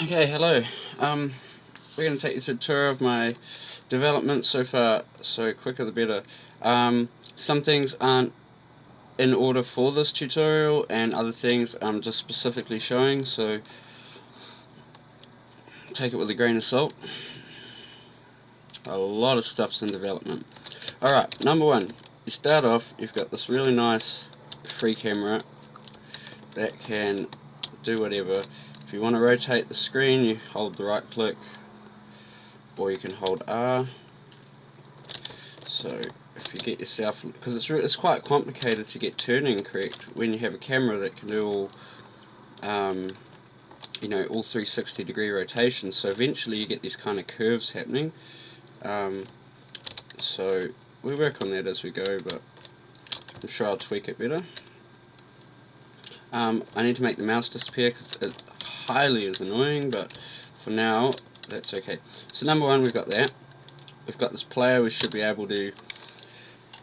Okay, hello. We're going to take you through a tour of my development so far. So quicker the better. Some things aren't in order for this tutorial, and other things I'm just specifically showing, so take it with a grain of salt. A lot of stuff's in development. Alright, number one, you start off, you've got this really nice free camera that can do whatever. If you want to rotate the screen, you hold the right click, or you can hold R. So if you get yourself, because it's quite complicated to get turning correct when you have a camera that can do all all 360-degree rotations, so eventually you get these kind of curves happening. So we work on that as we go, but I'm sure I'll tweak it better. I need to make the mouse disappear because it highly is annoying, but for now that's okay. So number one, we've got that. We've got this player. We should be able to,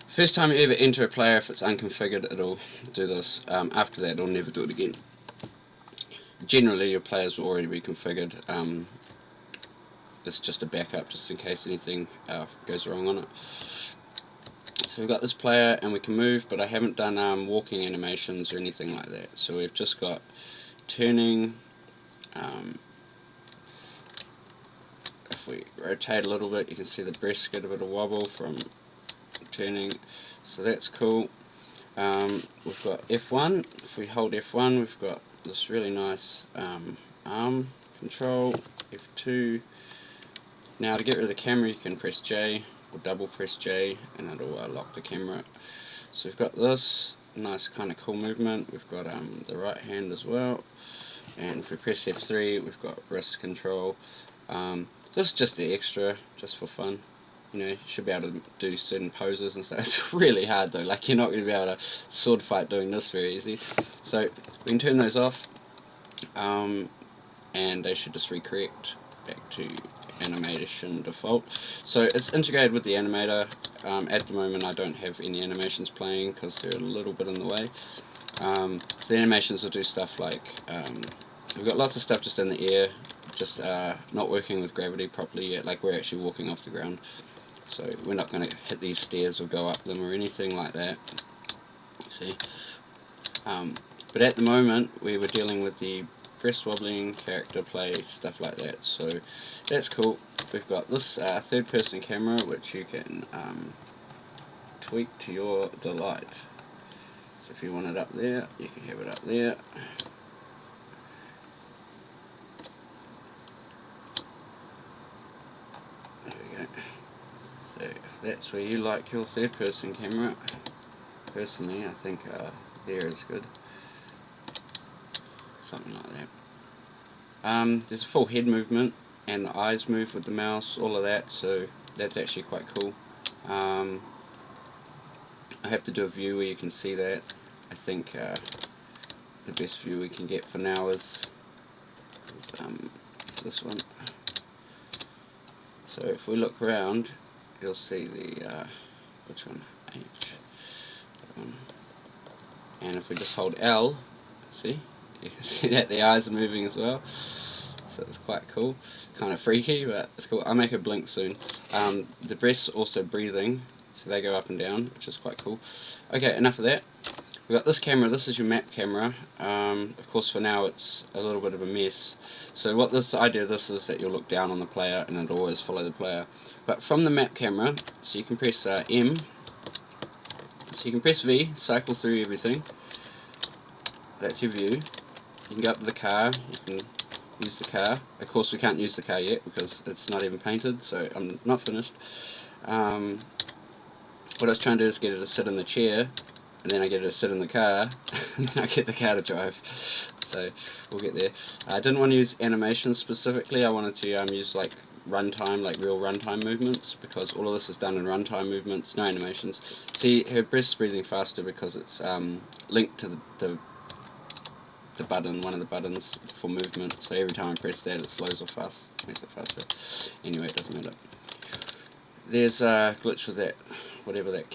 first time you ever enter a player, if it's unconfigured, it'll do this. After that, it'll never do it again. Generally your players will already be configured. It's just a backup just in case anything goes wrong on it. So we've got this player and we can move, but I haven't done walking animations or anything like that. So we've just got turning. If we rotate a little bit, you can see the breast get a bit of wobble from turning, so that's cool. We've got F1. If we hold F1, we've got this really nice arm control. F2. Now to get rid of the camera, you can press J or double press J and it'll lock the camera. So we've got this nice kind of cool movement. We've got the right hand as well, and if we press F3, we've got wrist control. This is just the extra, just for fun. You should be able to do certain poses and stuff. It's really hard though, like you're not going to be able to sword fight doing this very easy. So we can turn those off, and they should just recorrect back to animation default. So it's integrated with the animator. At the moment I don't have any animations playing because they're a little bit in the way. So the animations will do stuff like, we've got lots of stuff just in the air, just not working with gravity properly yet, like we're actually walking off the ground. So we're not going to hit these stairs or go up them or anything like that. See? But at the moment we were dealing with the breast wobbling, character play, stuff like that, so that's cool. We've got this third person camera which you can tweak to your delight. So if you want it up there, you can have it up there. There we go. So if that's where you like your third person camera, personally I think there is good. Something like that. There's a full head movement and the eyes move with the mouse, all of that, so that's actually quite cool. I have to do a view where you can see that. I think the best view we can get for now is this one. So if we look around, you'll see the which one? H. And if we just hold L, see? You can see that the eyes are moving as well, so it's quite cool. Kind of freaky, but it's cool. I'll make it blink soon. The breasts also breathing, so they go up and down, which is quite cool. Okay, enough of that. We've got this camera. This is your map camera. Of course, for now it's a little bit of a mess. So what this idea of this is that you'll look down on the player and it'll always follow the player. But from the map camera, so you can press M. So you can press V, cycle through everything. That's your view. You can go up to the car, you can use the car. Of course we can't use the car yet because it's not even painted, so I'm not finished. What I was trying to do is get it to sit in the chair, and then I get it to sit in the car, and then I get the car to drive. So we'll get there. I didn't want to use animation specifically. I wanted to use like runtime, like real runtime movements, because all of this is done in runtime movements, no animations. See, her breast's breathing faster because it's linked to the button, one of the buttons for movement, so every time I press that it slows or fast, makes it faster. Anyway, it doesn't matter. There's a glitch with that, whatever that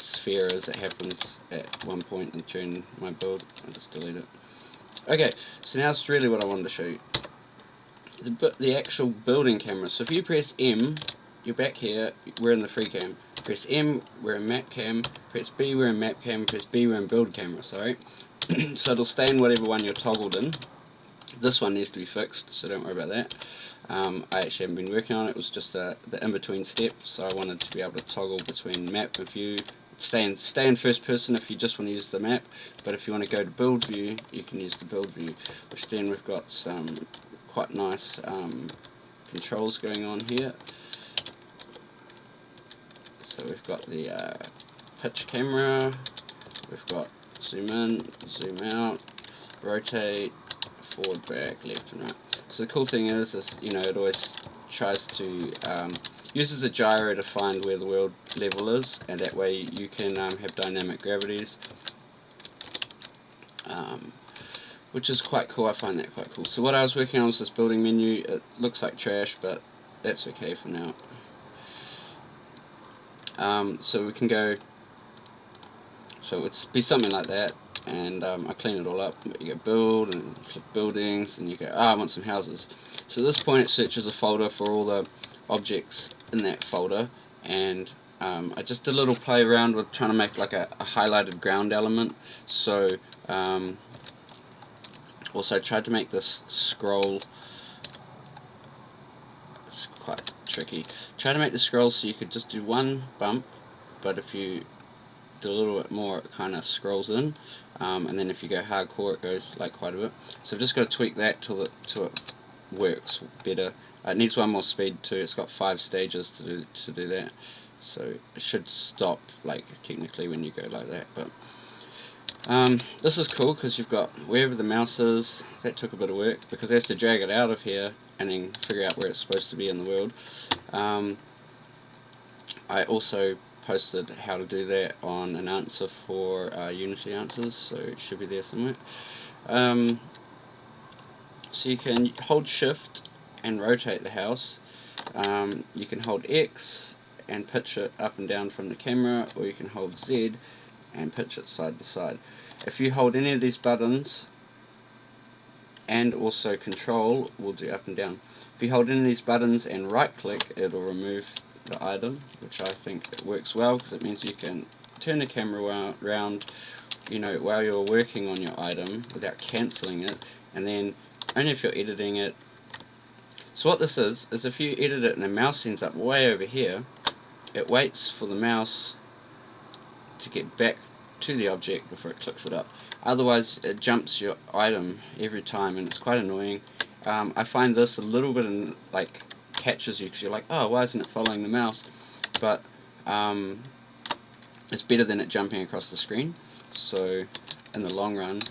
sphere is, it happens at one point during my build. I'll just delete it. Okay, so now it's really what I wanted to show you. the actual building camera. So if you press M, you're back here, we're in the free cam. Press M, we're in map cam. Press B, we're in map cam. Press B, we're in build camera, sorry. So it'll stay in whatever one you're toggled in. This one needs to be fixed, so don't worry about that. I actually haven't been working on it. It was just the in-between step, so I wanted to be able to toggle between map and view. Stay in first person if you just want to use the map, but if you want to go to build view, you can use the build view, which then we've got some quite nice controls going on here. So we've got the pitch camera, we've got zoom in, zoom out, rotate, forward, back, left and right. So the cool thing is you know, it always tries to uses a gyro to find where the world level is, and that way you can have dynamic gravities, which is quite cool. I find that quite cool. So what I was working on was this building menu. It looks like trash, but that's okay for now. So we can go, so it's be something like that, and I clean it all up. You go build and click buildings, and you go, I want some houses. So at this point it searches a folder for all the objects in that folder, and I just did a little play around with trying to make like a highlighted ground element. So also tried to make this scroll. It's quite tricky. Try to make the scroll so you could just do one bump, but if you do a little bit more, it kind of scrolls in, and then if you go hardcore, it goes like quite a bit. So I've just got to tweak that till it works better. It needs one more speed too. It's got 5 stages to do that, so it should stop like technically when you go like that. But this is cool because you've got wherever the mouse is. That took a bit of work because it has to drag it out of here and then figure out where it's supposed to be in the world. I also posted how to do that on an answer for Unity answers, so it should be there somewhere. So you can hold shift and rotate the house. You can hold X and pitch it up and down from the camera, or you can hold Z and pitch it side to side. If you hold any of these buttons, and also control will do up and down. If you hold any of these buttons and right click, it'll remove the item, which I think it works well because it means you can turn the camera around, you know, while you're working on your item without cancelling it, and then only if you're editing it. So what this is if you edit it and the mouse ends up way over here, it waits for the mouse to get back to the object before it clicks it up. Otherwise it jumps your item every time, and it's quite annoying. I find this a little bit like catches you because you're like, oh, why isn't it following the mouse? But it's better than it jumping across the screen. So in the long run,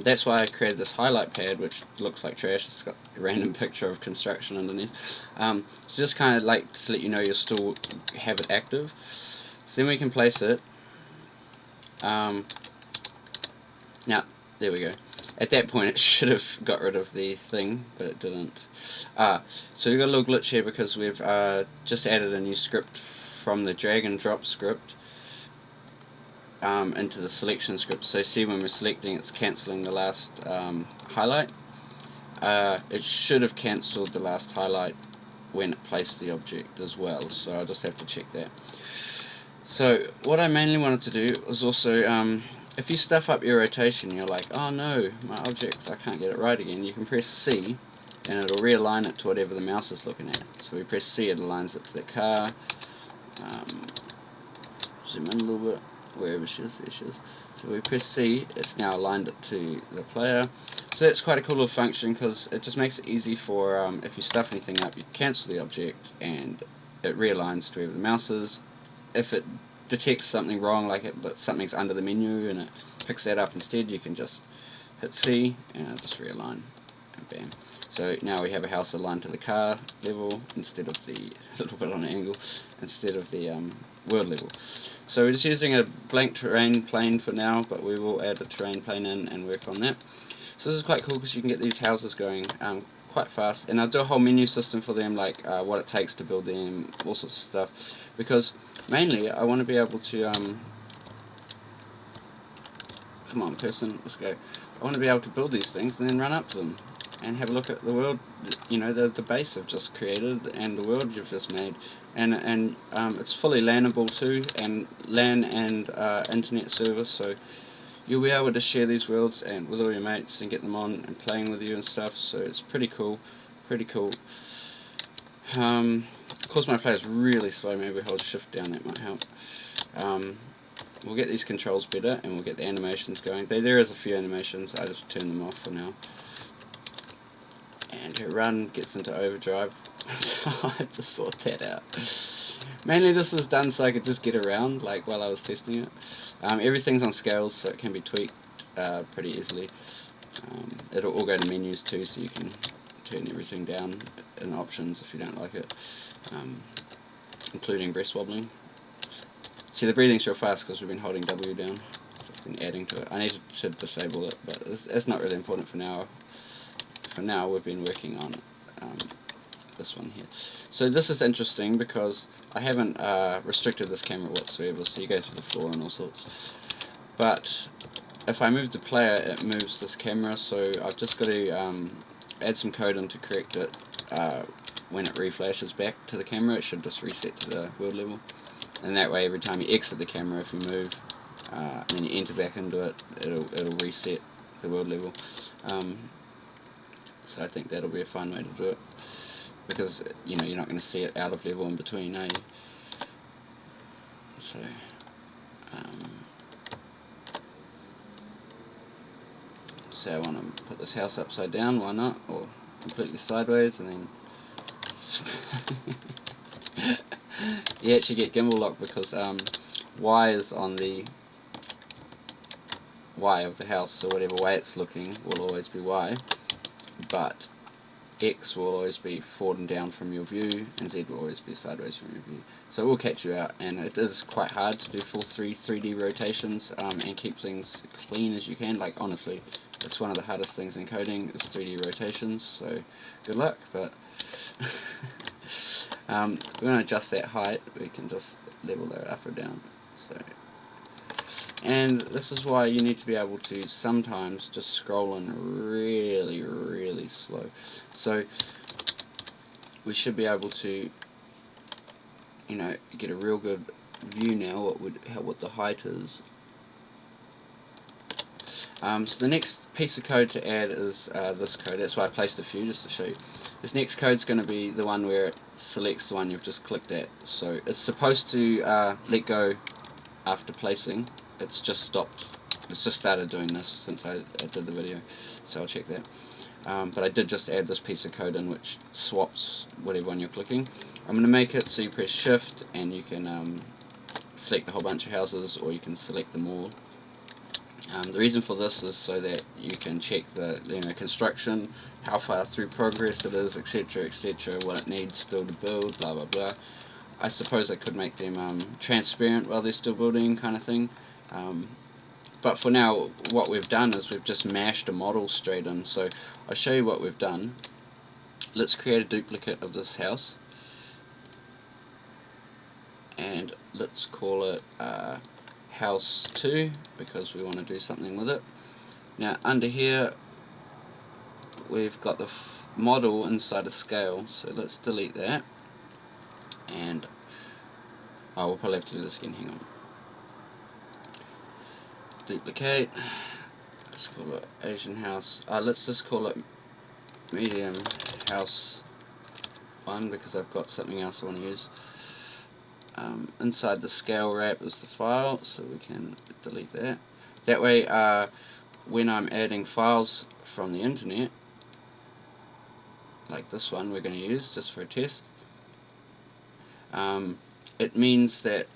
that's why I created this highlight pad, which looks like trash. It's got a random picture of construction underneath. It's just kind of like to let you know you still have it active. So then we can place it. Now, there we go. At that point it should have got rid of the thing, but it didn't. So we've got a little glitch here because we've just added a new script from the drag and drop script into the selection script. So see, when we're selecting, it's cancelling the last highlight. It should have cancelled the last highlight when it placed the object as well, so I'll just have to check that. So what I mainly wanted to do was also, if you stuff up your rotation, you're like, oh no, my object, I can't get it right again, you can press C and it'll realign it to whatever the mouse is looking at. So we press C, it aligns it to the car. Zoom in a little bit, wherever she is, there she is. So we press C, it's now aligned it to the player. So that's quite a cool little function because it just makes it easy for, if you stuff anything up, you cancel the object and it realigns to wherever the mouse is. If it detects something wrong, like but something's under the menu and it picks that up instead, you can just hit C and it'll just realign, and bam. So now we have a house aligned to the car level instead of the little bit on an angle, instead of the world level. So we're just using a blank terrain plane for now, but we will add a terrain plane in and work on that. So this is quite cool because you can get these houses going quite fast, and I'll do a whole menu system for them, like what it takes to build them, all sorts of stuff, because mainly I want to be able to come on person, let's go. I want to be able to build these things and then run up to them. and have a look at the world, you know, the base I've just created and the world you've just made, and it's fully LANable too, and LAN and internet service, so you'll be able to share these worlds and with all your mates and get them on and playing with you and stuff. So it's pretty cool, pretty cool. Of course my player's really slow, maybe hold shift down, that might help. We'll get these controls better and we'll get the animations going. There is a few animations, I just turn them off for now. And her run gets into overdrive, so I have to sort that out. Mainly this was done so I could just get around, like while I was testing it. Everything's on scales, so it can be tweaked pretty easily. It'll all go to menus too, so you can turn everything down in options if you don't like it, including breast wobbling. See, the breathing's real fast because we've been holding W down, so it's been adding to it. I need to disable it, but it's not really important for now. For now, we've been working on this one here. So this is interesting because I haven't restricted this camera whatsoever, so you go through the floor and all sorts. But if I move the player, it moves this camera, so I've just got to add some code in to correct it. When it reflashes back to the camera, it should just reset to the world level. And that way, every time you exit the camera, if you move and then you enter back into it, it'll reset the world level. So I think that'll be a fun way to do it, because you know you're not going to see it out of level in between, are you? So say I want to put this house upside down, why not? Or completely sideways, and then you actually get gimbal lock because Y is on the Y of the house, so whatever way it's looking will always be Y, but X will always be forward and down from your view, and Z will always be sideways from your view. So it will catch you out, and it is quite hard to do full 3D rotations and keep things clean as you can. Like, honestly, it's one of the hardest things in coding is 3D rotations, so good luck. But we're going to adjust that height. We can just level that up or down. So, and this is why you need to be able to sometimes just scroll in really slow. So we should be able to, you know, get a real good view now what the height is. So the next piece of code to add is this code. That's why I placed a few just to show you. This next code is going to be the one where it selects the one you've just clicked at. So it's supposed to let go after placing. It's just stopped. It's just started doing this since I did the video, so I'll check that. But I did just add this piece of code in which swaps whatever one you're clicking. I'm going to make it so you press shift and you can select a whole bunch of houses, or you can select them all. The reason for this is so that you can check the construction, how far through progress it is, etc, what it needs still to build, blah blah blah. I suppose I could make them transparent while they're still building, kind of thing. But for now, what we've done is we've just mashed a model straight in. So I'll show you what we've done. Let's create a duplicate of this house, and let's call it house 2 because we want to do something with it. Now under here we've got the model inside a scale, so let's delete that, and we'll probably have to do this again, hang on. Duplicate, let's call it Asian house, let's just call it medium house 1 because I've got something else I want to use. Inside the scale wrap is the file, so we can delete that. That way when I'm adding files from the internet, like this one we're going to use just for a test, it means that